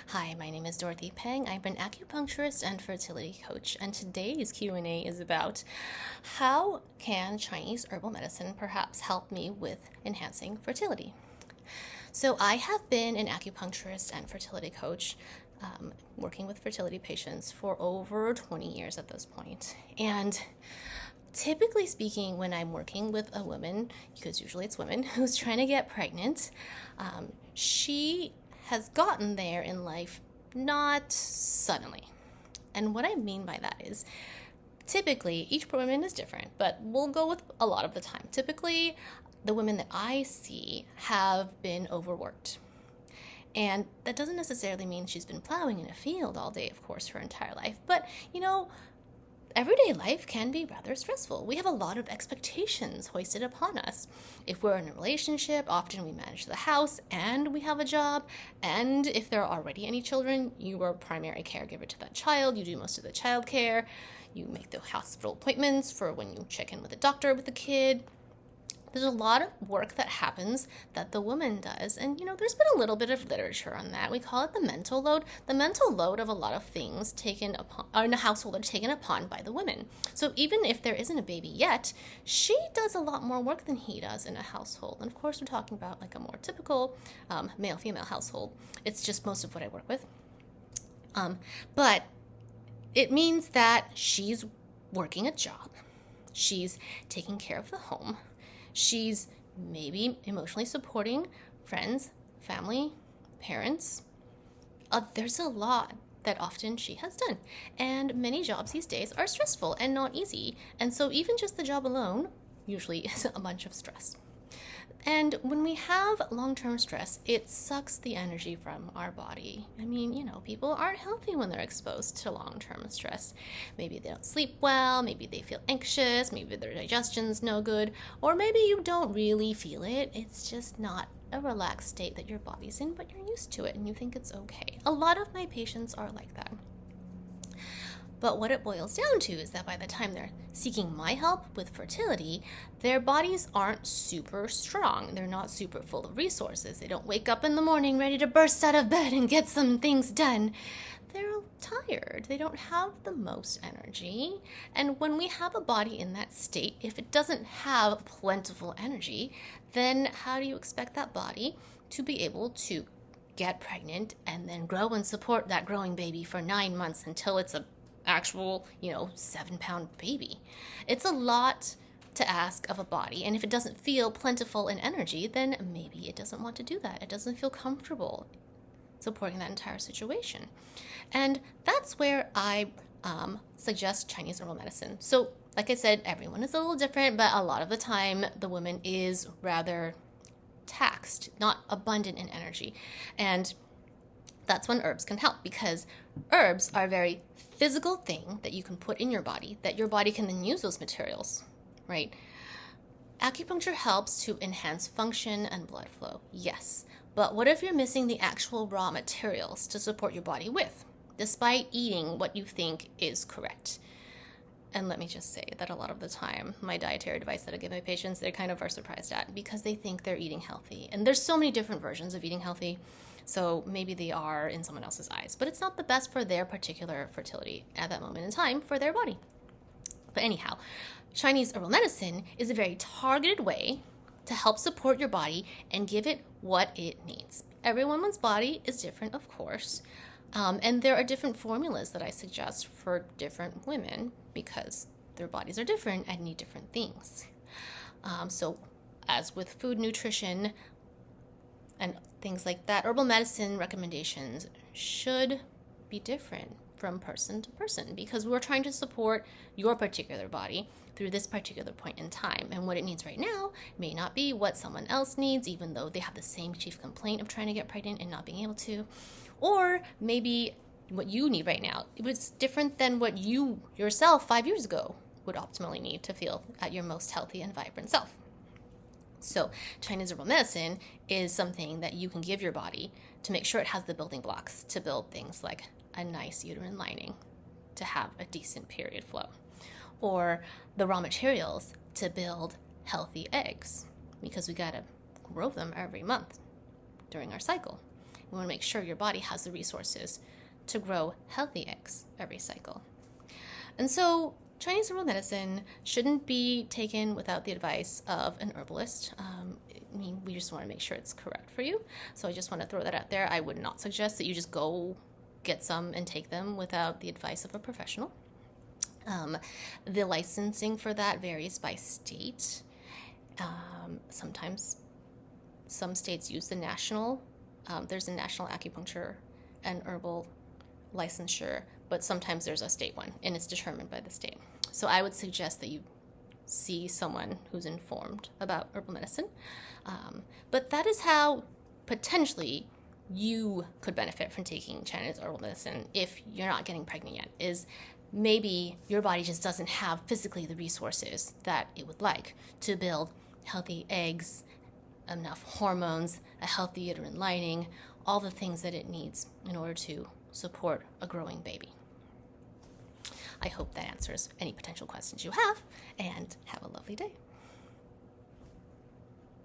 Hi, my name is Dorothy Peng. I'm an acupuncturist and fertility coach, and today's Q&A is about how can Chinese herbal medicine perhaps help me with enhancing fertility? So I have been an acupuncturist and fertility coach, working with fertility patients for over 20 years at this point. And typically speaking, when I'm working with a woman, because usually it's women, who's trying to get pregnant, she has gotten there in life not suddenly. And what I mean by that is typically each woman is different, but we'll go with a lot of the time. Typically, the women that I see have been overworked. And that doesn't necessarily mean she's been plowing in a field all day, of course, her entire life. But, everyday life can be rather stressful. We have a lot of expectations hoisted upon us. If we're in a relationship, often we manage the house and we have a job. And if there are already any children, you are primary caregiver to that child. You do most of the child care. You make the hospital appointments for when you check in with the doctor with the kid. There's a lot of work that happens that the woman does. And, there's been a little bit of literature on that. We call it the mental load. The mental load of a lot of things taken upon, or in a household, are taken upon by the women. So even if there isn't a baby yet, she does a lot more work than he does in a household. And of course, we're talking about like a more typical male-female household. It's just most of what I work with. But it means that she's working a job. She's taking care of the home. She's maybe emotionally supporting friends, family, parents. There's a lot that often she has done. And many jobs these days are stressful and not easy. And so even just the job alone usually is a bunch of stress. And when we have long-term stress, it sucks the energy from our body. I mean, people aren't healthy when they're exposed to long-term stress. Maybe they don't sleep well, maybe they feel anxious, maybe their digestion's no good, or maybe you don't really feel it. It's just not a relaxed state that your body's in, but you're used to it and you think it's okay. A lot of my patients are like that. But what it boils down to is that by the time they're seeking my help with fertility, their bodies aren't super strong. They're not super full of resources. They don't wake up in the morning ready to burst out of bed and get some things done. They're tired. They don't have the most energy. And when we have a body in that state, if it doesn't have plentiful energy, then how do you expect that body to be able to get pregnant and then grow and support that growing baby for 9 months until it's a actual 7-pound baby? It's a lot to ask of a body, and if it doesn't feel plentiful in energy, then maybe it doesn't want to do that. It doesn't feel comfortable supporting that entire situation. And that's where I suggest Chinese herbal medicine. So like I said, everyone is a little different, but a lot of the time the woman is rather taxed, not abundant in energy. And that's when herbs can help, because herbs are a very physical thing that you can put in your body, that your body can then use those materials, right? Acupuncture helps to enhance function and blood flow, yes. But what if you're missing the actual raw materials to support your body with, despite eating what you think is correct? And let me just say that a lot of the time, my dietary advice that I give my patients, they kind of are surprised at, because they think they're eating healthy. And there's so many different versions of eating healthy. So maybe they are in someone else's eyes, but it's not the best for their particular fertility at that moment in time for their body. But anyhow, Chinese herbal medicine is a very targeted way to help support your body and give it what it needs. Every woman's body is different, of course. And there are different formulas that I suggest for different women because their bodies are different and need different things. So as with food, nutrition, and things like that, herbal medicine recommendations should be different from person to person, because we're trying to support your particular body through this particular point in time. And what it needs right now may not be what someone else needs, even though they have the same chief complaint of trying to get pregnant and not being able to. Or maybe what you need right now, it was different than what you yourself 5 years ago would optimally need to feel at your most healthy and vibrant self. So Chinese herbal medicine is something that you can give your body to make sure it has the building blocks to build things like a nice uterine lining, to have a decent period flow, or the raw materials to build healthy eggs, because we gotta grow them every month during our cycle. We want to make sure your body has the resources to grow healthy eggs every cycle. And so Chinese herbal medicine shouldn't be taken without the advice of an herbalist. I mean, we just want to make sure it's correct for you. So I just want to throw that out there. I would not suggest that you just go get some and take them without the advice of a professional. The licensing for that varies by state. Sometimes some states use the national, there's a national acupuncture and herbal licensure, but sometimes there's a state one, and it's determined by the state. So I would suggest that you see someone who's informed about herbal medicine. But that is how potentially you could benefit from taking Chinese herbal medicine if you're not getting pregnant yet, is maybe your body just doesn't have physically the resources that it would like to build healthy eggs, enough hormones, a healthy uterine lining, all the things that it needs in order to support a growing baby. I hope that answers any potential questions you have, and have a lovely day.